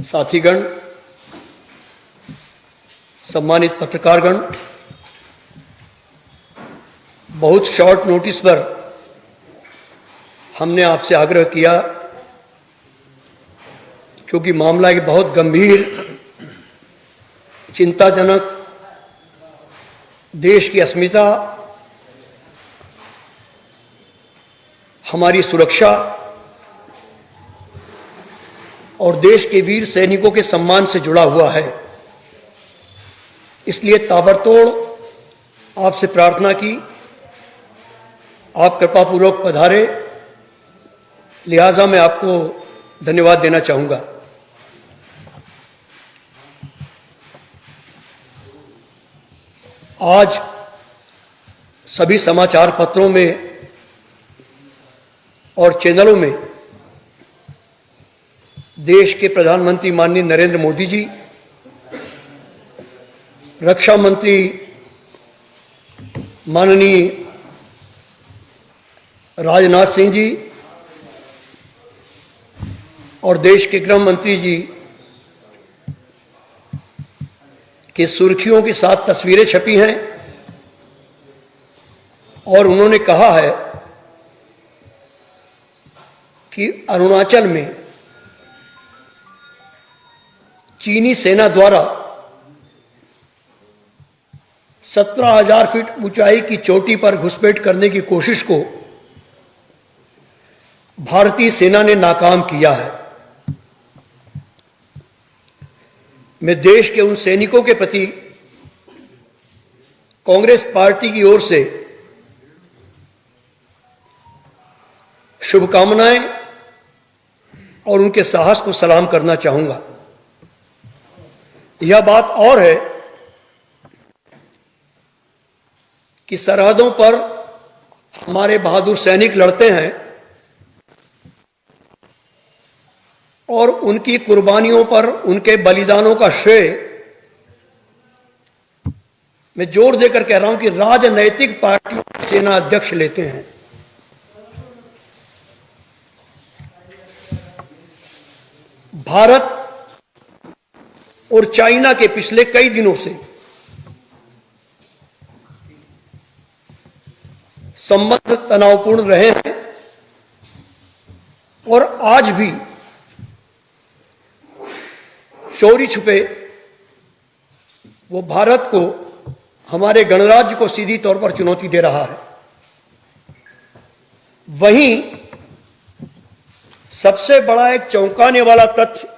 साथीगण, सम्मानित पत्रकारगण, बहुत short notice पर हमने आपसे आग्रह किया क्योंकि मामला एक बहुत गंभीर, चिंताजनक, देश की अस्मिता, हमारी सुरक्षा और देश के वीर सैनिकों के सम्मान से जुड़ा हुआ है। इसलिए ताबड़तोड़ आपसे प्रार्थना की, आप कृपापूर्वक पधारे, लिहाजा मैं आपको धन्यवाद देना चाहूँगा। आज सभी समाचार पत्रों में और चैनलों में देश के प्रधानमंत्री माननीय नरेंद्र मोदी जी, रक्षा मंत्री माननीय राजनाथ सिंह जी और देश के गृह मंत्री जी की सुर्खियों के साथ तस्वीरें छपी हैं और उन्होंने कहा है कि अरुणाचल में चीनी सेना द्वारा 17,000 फीट ऊंचाई की चोटी पर घुसपैठ करने की कोशिश को भारतीय सेना ने नाकाम किया है। मैं देश के उन सैनिकों के प्रति कांग्रेस पार्टी की ओर से शुभकामनाएं और उनके साहस को सलाम करना चाहूंगा। यह बात और है कि सरहदों पर हमारे बहादुर सैनिक लड़ते हैं और उनकी कुर्बानियों पर, उनके बलिदानों का श्रेय मैं जोर देकर कह रहा हूं कि राजनैतिक पार्टियों के सेना अध्यक्ष लेते हैं। भारत और चाइना के पिछले कई दिनों से संबंध तनावपूर्ण रहे हैं और आज भी चोरी छुपे वो भारत को, हमारे गणराज्य को सीधी तौर पर चुनौती दे रहा है। वहीं सबसे बड़ा एक चौंकाने वाला तथ्य,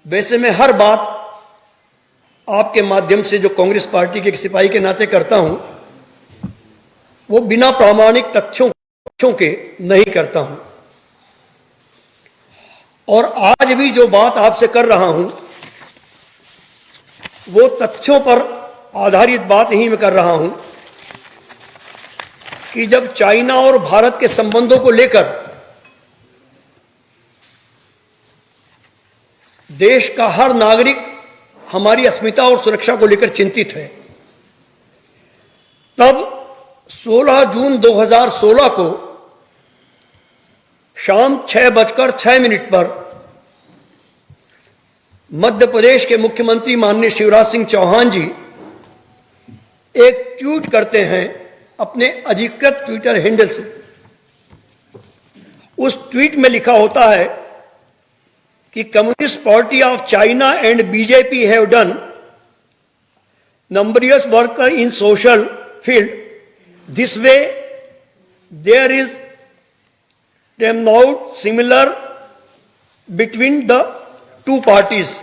वैसे मैं हर बात आपके माध्यम से जो कांग्रेस पार्टी के एक सिपाही के नाते करता हूं, वो बिना प्रामाणिक तथ्यों के नहीं करता हूं। और आज भी जो बात आपसे कर रहा हूं, वो तथ्यों पर आधारित बात ही मैं कर रहा हूं कि जब चाइना और भारत के संबंधों को लेकर देश का हर नागरिक हमारी अस्मिता और सुरक्षा को लेकर चिंतित है, तब 16 जून 2016 को शाम 6:06 पर मध्य प्रदेश के मुख्यमंत्री माननीय शिवराज सिंह चौहान जी एक ट्वीट करते हैं अपने अधिकृत ट्विटर हैंडल से। उस ट्वीट में लिखा होता है कि communist party of China and BJP have done numerous work in social field, this way there is turnout similar between the two parties.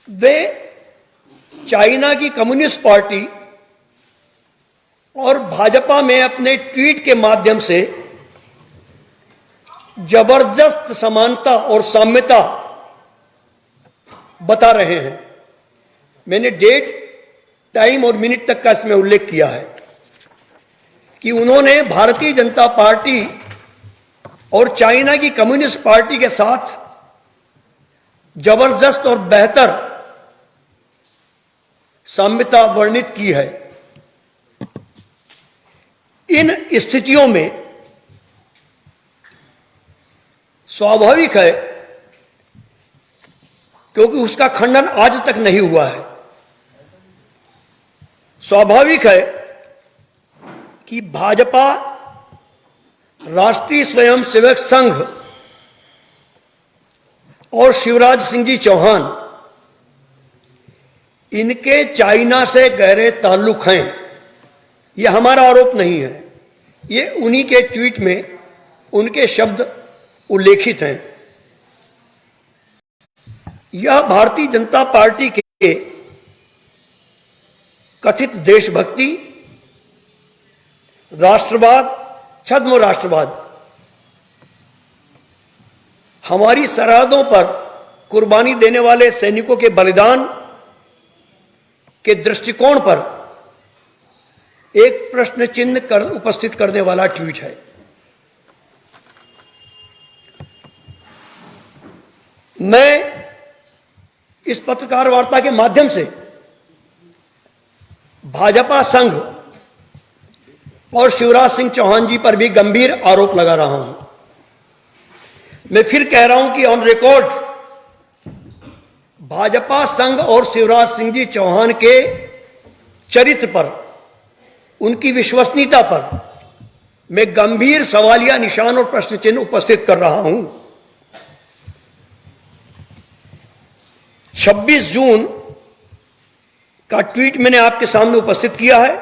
वे चाइना की कम्युनिस्ट पार्टी और भाजपा में अपने ट्वीट के माध्यम से जबरदस्त समानता और साम्यता बता रहे हैं। मैंने डेट, टाइम और मिनट तक का इसमें उल्लेख किया है कि उन्होंने भारतीय जनता पार्टी और चाइना की कम्युनिस्ट पार्टी के साथ जबरदस्त और बेहतर साम्यता वर्णित की है। इन स्थितियों में स्वाभाविक है, क्योंकि उसका खंडन आज तक नहीं हुआ है। स्वाभाविक है कि भाजपा, राष्ट्रीय स्वयंसेवक संघ और शिवराज सिंह जी चौहान, इनके चाइना से गहरे ताल्लुक हैं। यह हमारा आरोप नहीं है, ये उन्हीं के ट्वीट में उनके शब्द उल्लेखित हैं। यह भारतीय जनता पार्टी के कथित देशभक्ति, राष्ट्रवाद, छद्म राष्ट्रवाद, हमारी सरहदों पर कुर्बानी देने वाले सैनिकों के बलिदान के दृष्टिकोण पर एक प्रश्न चिन्ह उपस्थित करने वाला ट्वीट है। मैं इस पत्रकार वार्ता के माध्यम से भाजपा संघ और शिवराज सिंह चौहान जी पर भी गंभीर आरोप लगा रहा हूं। मैं फिर कह रहा हूं कि ऑन रिकॉर्ड भाजपा संघ और शिवराज सिंह जी चौहान के चरित्र पर, उनकी विश्वसनीयता पर मैं गंभीर सवालिया निशान और प्रश्न चिन्ह उपस्थित कर रहा हूं। 26 जून का ट्वीट मैंने आपके सामने उपस्थित किया है।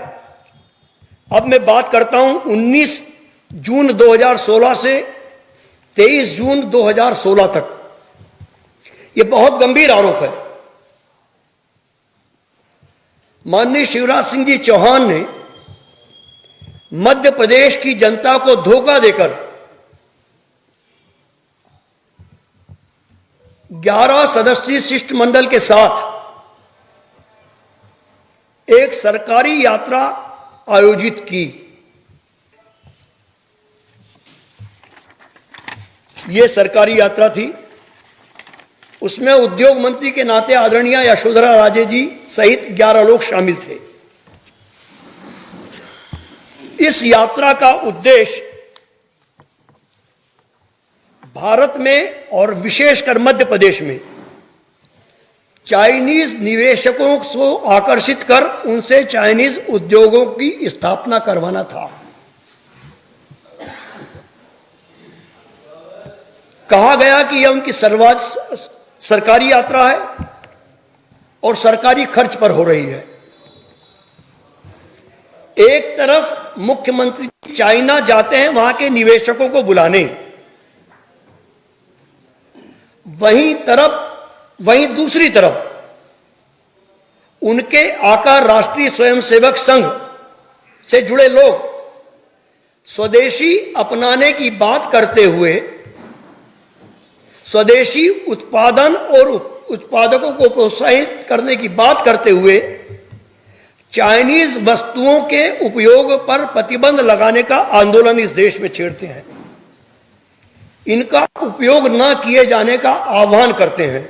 अब मैं बात करता हूं 19 जून 2016 से 23 जून 2016 तक। यह बहुत गंभीर आरोप है। माननीय शिवराज सिंह जी चौहान ने मध्य प्रदेश की जनता को धोखा देकर 11 सदस्यीय शिष्टमंडल के साथ एक सरकारी यात्रा आयोजित की। यह सरकारी यात्रा थी, उसमें उद्योग मंत्री के नाते आदरणीय यशोधरा राजे जी सहित 11 लोग शामिल थे। इस यात्रा का उद्देश्य भारत में और विशेषकर मध्य प्रदेश में चाइनीज निवेशकों को आकर्षित कर उनसे चाइनीज उद्योगों की स्थापना करवाना था। कहा गया कि यह उनकी सरकारी यात्रा है और सरकारी खर्च पर हो रही है। एक तरफ मुख्यमंत्री चाइना जाते हैं वहां के निवेशकों को बुलाने, वहीं दूसरी तरफ उनके आकार राष्ट्रीय स्वयंसेवक संघ से जुड़े लोग स्वदेशी अपनाने की बात करते हुए, स्वदेशी उत्पादन और उत्पादकों को प्रोत्साहित करने की बात करते हुए चाइनीज वस्तुओं के उपयोग पर प्रतिबंध लगाने का आंदोलन इस देश में छेड़ते हैं। इनका उपयोग न किए जाने का आह्वान करते हैं।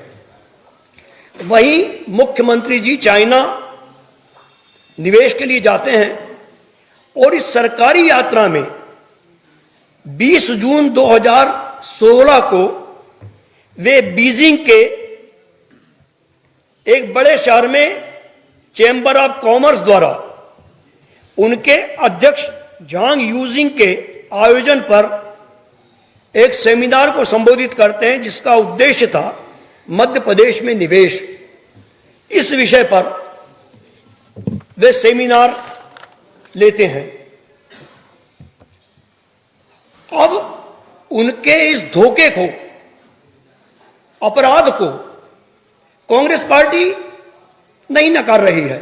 वहीं मुख्यमंत्री जी चाइना निवेश के लिए जाते हैं और इस सरकारी यात्रा में 20 जून 2016 को वे बीजिंग के एक बड़े शहर में चैंबर ऑफ कॉमर्स द्वारा उनके अध्यक्ष झांग यूजिंग के आयोजन पर एक सेमिनार को संबोधित करते हैं, जिसका उद्देश्य था मध्य प्रदेश में निवेश। इस विषय पर वे सेमिनार लेते हैं। अब उनके इस धोखे को, अपराध को कांग्रेस पार्टी नहीं नकार रही है।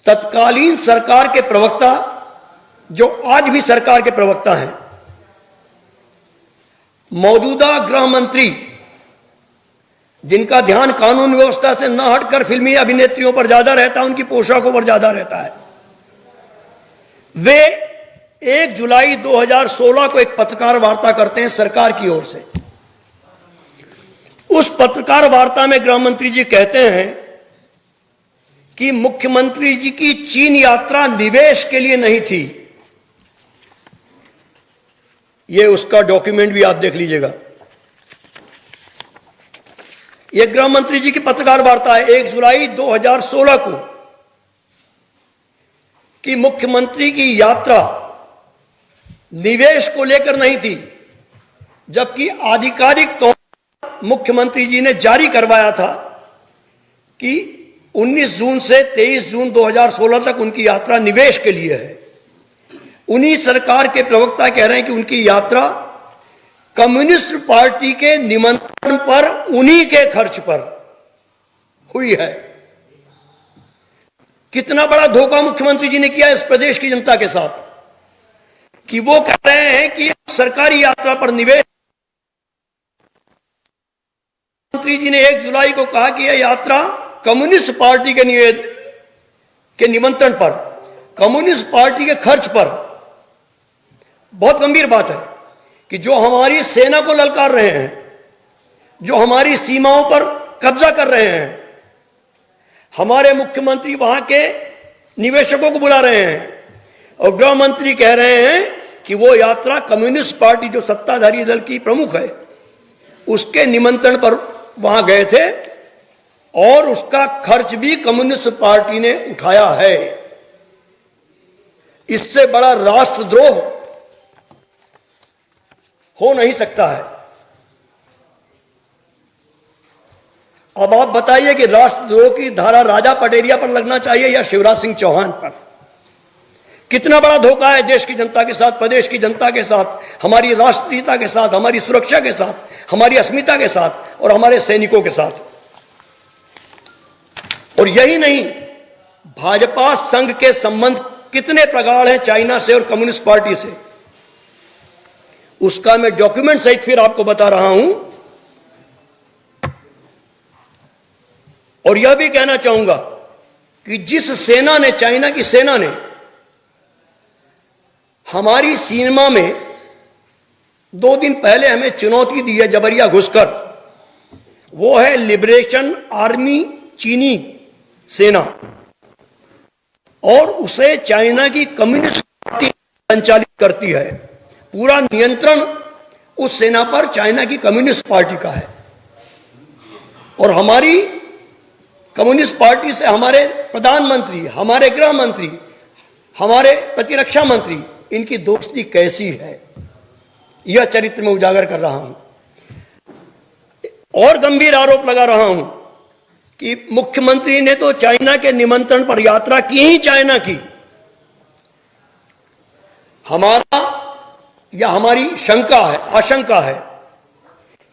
तत्कालीन सरकार के प्रवक्ता, जो आज भी सरकार के प्रवक्ता हैं, मौजूदा गृह मंत्री, जिनका ध्यान कानून व्यवस्था से न हटकर फिल्मी अभिनेत्रियों पर ज्यादा रहता है, उनकी पोशाकों पर ज्यादा रहता है, वे 1 जुलाई 2016 को एक पत्रकार वार्ता करते हैं सरकार की ओर से। उस पत्रकार वार्ता में गृह मंत्री जी कहते हैं कि मुख्यमंत्री जी की चीन यात्रा निवेश के लिए नहीं थी। ये उसका डॉक्यूमेंट भी आप देख लीजिएगा। ये गृह मंत्री जी की पत्रकार वार्ता है 1 जुलाई 2016 को, कि मुख्यमंत्री की यात्रा निवेश को लेकर नहीं थी, जबकि आधिकारिक तौर पर मुख्यमंत्री जी ने जारी करवाया था कि 19 जून से 23 जून 2016 तक उनकी यात्रा निवेश के लिए है। उन्हीं सरकार के प्रवक्ता कह रहे हैं कि उनकी यात्रा कम्युनिस्ट पार्टी के निमंत्रण पर उन्हीं के खर्च पर हुई है। कितना बड़ा धोखा मुख्यमंत्री जी ने किया इस प्रदेश की जनता के साथ, कि वो कह रहे हैं कि सरकारी यात्रा पर निवेश। मंत्री जी ने 1 जुलाई को कहा कि यह यात्रा कम्युनिस्ट पार्टी के निमंत्रण पर, कम्युनिस्ट पार्टी के खर्च पर। बहुत गंभीर बात है कि जो हमारी सेना को ललकार रहे हैं, जो हमारी सीमाओं पर कब्जा कर रहे हैं, हमारे मुख्यमंत्री वहां के निवेशकों को बुला रहे हैं, और गृह मंत्री कह रहे हैं कि वो यात्रा कम्युनिस्ट पार्टी जो सत्ताधारी दल की प्रमुख है उसके निमंत्रण पर वहां गए थे, और उसका खर्च भी कम्युनिस्ट पार्टी ने उठाया है। इससे बड़ा राष्ट्रद्रोह हो नहीं सकता है। अब आप बताइए कि राष्ट्रद्रोह की धारा राजा पटेरिया पर लगना चाहिए या शिवराज सिंह चौहान पर? कितना बड़ा धोखा है देश की जनता के साथ, प्रदेश की जनता के साथ, हमारी राष्ट्रीयता के साथ, हमारी सुरक्षा के साथ, हमारी अस्मिता के साथ और हमारे सैनिकों के साथ। और यही नहीं, भाजपा संघ के संबंध कितने प्रगाढ़ हैं चाइना से और कम्युनिस्ट पार्टी से, उसका मैं डॉक्यूमेंट सहित फिर आपको बता रहा हूं। और यह भी कहना चाहूंगा कि जिस सेना ने, चाइना की सेना ने हमारी सीमा में 2 दिन पहले हमें चुनौती दी है जबरिया घुसकर, वो है लिबरेशन आर्मी चीनी सेना, और उसे चाइना की कम्युनिस्ट पार्टी संचालित करती है। पूरा नियंत्रण उस सेना पर चाइना की कम्युनिस्ट पार्टी का है। और हमारी कम्युनिस्ट पार्टी से हमारे प्रधानमंत्री, हमारे गृह मंत्री, हमारे प्रतिरक्षा मंत्री, इनकी दोस्ती कैसी है, यह चरित्र में उजागर कर रहा हूं। और गंभीर आरोप लगा रहा हूं कि मुख्यमंत्री ने तो चाइना के निमंत्रण पर यात्रा की ही चाइना की। हमारी शंका है, आशंका है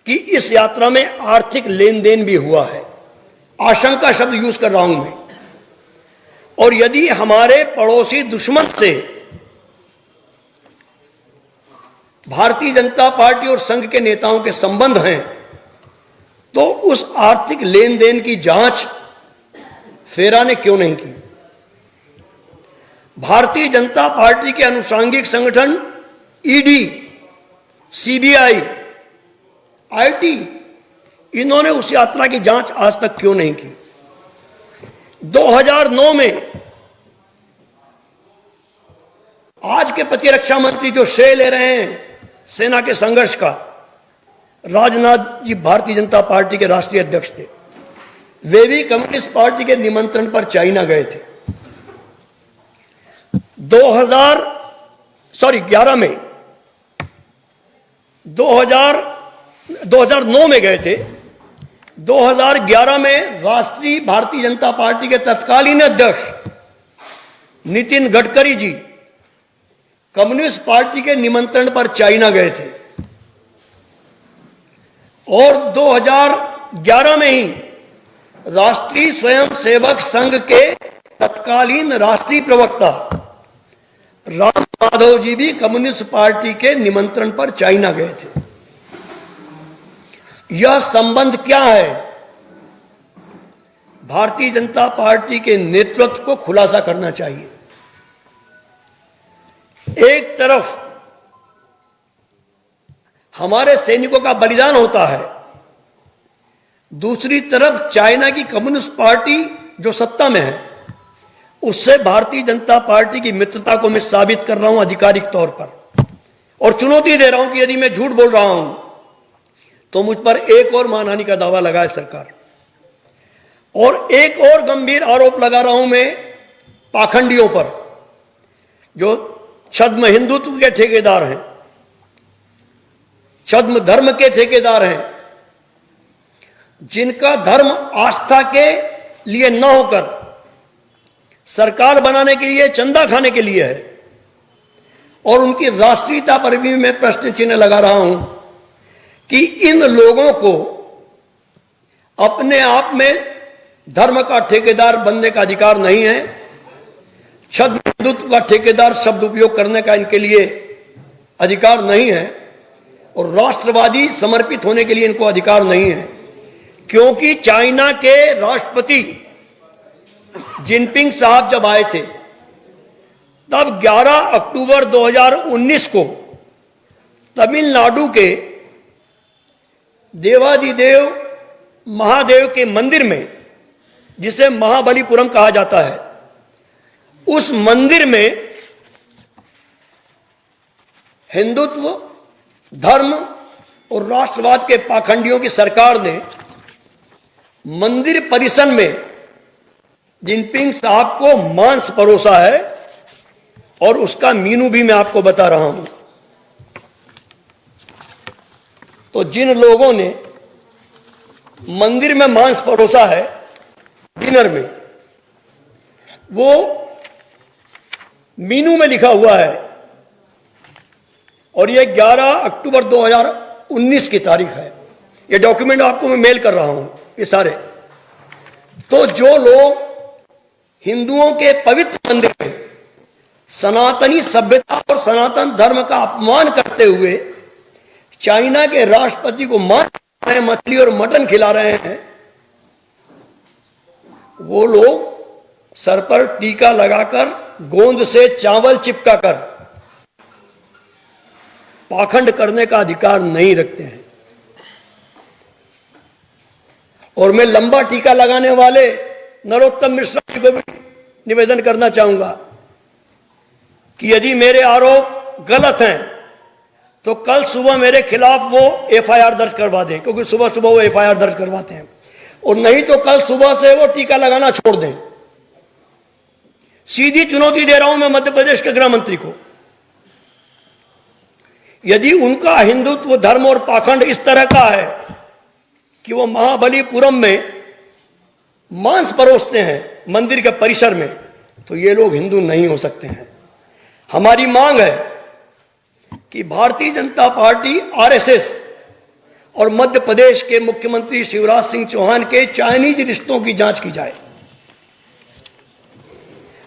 कि इस यात्रा में आर्थिक लेन देन भी हुआ है। आशंका शब्द यूज कर रहा हूं मैं। और यदि हमारे पड़ोसी दुश्मन से भारतीय जनता पार्टी और संघ के नेताओं के संबंध हैं, तो उस आर्थिक लेन देन की जांच फेरा ने क्यों नहीं की? भारतीय जनता पार्टी के अनुषांगिक संगठन ईडी, सीबीआई, आईटी, इन्होंने उस यात्रा की जांच आज तक क्यों नहीं की? 2009 में आज के प्रतिरक्षा मंत्री जो श्रेय ले रहे हैं सेना के संघर्ष का, राजनाथ जी भारतीय जनता पार्टी के राष्ट्रीय अध्यक्ष थे, वे भी कम्युनिस्ट पार्टी के निमंत्रण पर चाइना गए थे। 2011 में 2009 में गए थे। 2011 में राष्ट्रीय भारतीय जनता पार्टी के तत्कालीन अध्यक्ष नितिन गडकरी जी कम्युनिस्ट पार्टी के निमंत्रण पर चाइना गए थे। और 2011 में ही राष्ट्रीय स्वयंसेवक संघ के तत्कालीन राष्ट्रीय प्रवक्ता राम माधव जी भी कम्युनिस्ट पार्टी के निमंत्रण पर चाइना गए थे। यह संबंध क्या है? भारतीय जनता पार्टी के नेतृत्व को खुलासा करना चाहिए। एक तरफ हमारे सैनिकों का बलिदान होता है, दूसरी तरफ चाइना की कम्युनिस्ट पार्टी जो सत्ता में है, उससे भारतीय जनता पार्टी की मित्रता को मैं साबित कर रहा हूं आधिकारिक तौर पर। और चुनौती दे रहा हूं कि यदि मैं झूठ बोल रहा हूं तो मुझ पर एक और मानहानि का दावा लगाए सरकार। और एक और गंभीर आरोप लगा रहा हूं मैं पाखंडियों पर, जो छद्म हिंदुत्व के ठेकेदार हैं, छद्म धर्म के ठेकेदार हैं, जिनका धर्म आस्था के लिए न होकर सरकार बनाने के लिए, चंदा खाने के लिए है। और उनकी राष्ट्रीयता पर भी मैं प्रश्न चिन्ह लगा रहा हूं कि इन लोगों को अपने आप में धर्म का ठेकेदार बनने का अधिकार नहीं है। छद्म हिंदुत्व का ठेकेदार शब्द उपयोग करने का इनके लिए अधिकार नहीं है, और राष्ट्रवादी समर्पित होने के लिए इनको अधिकार नहीं है। क्योंकि चाइना के राष्ट्रपति जिनपिंग साहब जब आए थे, तब 11 अक्टूबर 2019 को तमिलनाडु के देवादिदेव महादेव के मंदिर में, जिसे महाबलीपुरम कहा जाता है, उस मंदिर में हिंदुत्व, धर्म और राष्ट्रवाद के पाखंडियों की सरकार ने मंदिर परिसर में जिनपिंग साहब को मांस परोसा है, और उसका मीनू भी मैं आपको बता रहा हूं। तो जिन लोगों ने मंदिर में मांस परोसा है डिनर में, वो मीनू में लिखा हुआ है, और ये 11 अक्टूबर 2019 की तारीख है। ये डॉक्यूमेंट आपको मैं मेल कर रहा हूं, ये सारे। तो जो लोग हिंदुओं के पवित्र मंदिर में सनातनी सभ्यता और सनातन धर्म का अपमान करते हुए चाइना के राष्ट्रपति को मांस, मछली और मटन खिला रहे हैं, वो लोग सर पर टीका लगाकर, गोंद से चावल चिपकाकर पाखंड करने का अधिकार नहीं रखते हैं। और मैं लंबा टीका लगाने वाले नरोत्तम मिश्रा जी को भी निवेदन करना चाहूंगा कि यदि मेरे आरोप गलत हैं तो कल सुबह मेरे खिलाफ वो एफआईआर दर्ज करवा दें, क्योंकि सुबह सुबह वो एफआईआर दर्ज करवाते हैं। और नहीं तो कल सुबह से वो टीका लगाना छोड़ दें। सीधी चुनौती दे रहा हूं मैं मध्य प्रदेश के गृह मंत्री को, यदि उनका हिंदुत्व, धर्म और पाखंड इस तरह का है कि वो महाबलीपुरम में मांस परोसते हैं मंदिर के परिसर में, तो ये लोग हिंदू नहीं हो सकते हैं। हमारी मांग है कि भारतीय जनता पार्टी, आरएसएस और मध्य प्रदेश के मुख्यमंत्री शिवराज सिंह चौहान के चाइनीज रिश्तों की जांच की जाए,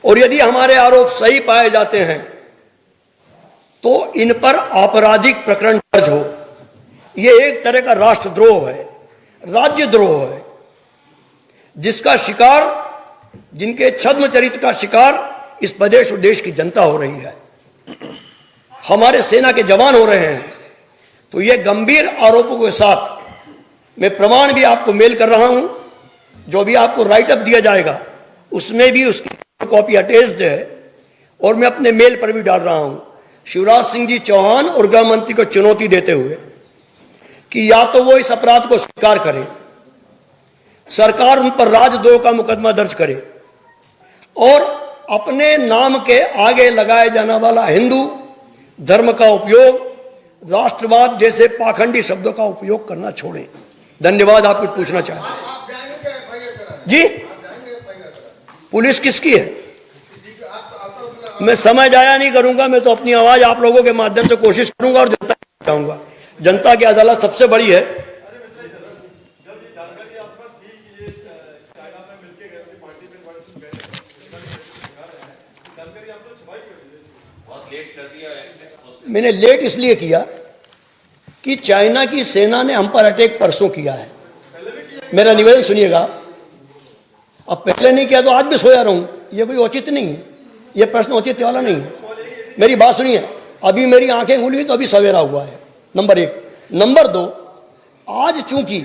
और यदि हमारे आरोप सही पाए जाते हैं तो इन पर आपराधिक प्रकरण दर्ज हो। यह एक तरह का राष्ट्रद्रोह है, राज्यद्रोह है, जिसका शिकार, जिनके छद्म चरित्र का शिकार इस प्रदेश और देश की जनता हो रही है, हमारे सेना के जवान हो रहे हैं। तो ये गंभीर आरोपों के साथ मैं प्रमाण भी आपको मेल कर रहा हूं, जो भी आपको राइटअप दिया जाएगा उसमें भी उसकी कॉपी अटैच्ड है, और मैं अपने मेल पर भी डाल रहा हूं शिवराज सिंह जी चौहान और गृह मंत्री को चुनौती देते हुए कि या तो वो इस अपराध को स्वीकार करें, सरकार उन पर राजद्रोह का मुकदमा दर्ज करे, और अपने नाम के आगे लगाए जाने वाला हिंदू धर्म का उपयोग, राष्ट्रवाद जैसे पाखंडी शब्दों का उपयोग करना छोड़ें। धन्यवाद। आप कुछ पूछना चाहते हैं? जी, पुलिस किसकी है? मैं समय जाया नहीं करूंगा, मैं तो अपनी आवाज आप लोगों के माध्यम से कोशिश करूंगा और जनता चाहूंगा। जनता की अदालत सबसे बड़ी है। मैंने लेट इसलिए किया कि चाइना की सेना ने हम पर अटैक परसों किया है। मेरा निवेदन सुनिएगा, अब पहले नहीं किया तो आज भी सोया रहूं, ये कोई औचित्य नहीं है, ये प्रश्न औचित्य वाला नहीं है। मेरी बात सुनिए, अभी मेरी आंखें खुली तो अभी सवेरा हुआ है, नंबर 1। नंबर 2, आज चूंकि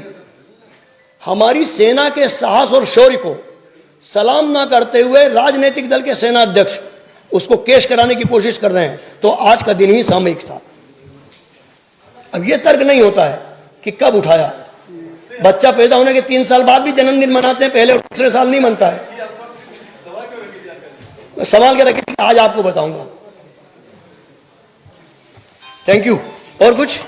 हमारी सेना के साहस और शौर्य को सलाम ना करते हुए राजनीतिक दल के सेना अध्यक्ष उसको केस कराने की कोशिश कर रहे हैं, तो आज का दिन ही सामयिक था। अब ये तर्क नहीं होता है कि कब उठाया। बच्चा पैदा होने के 3 साल बाद भी जन्मदिन मनाते हैं, पहले और दूसरे साल नहीं मनता है। सवाल क्या रखिए, आज आपको बताऊंगा। Thank you. और कुछ?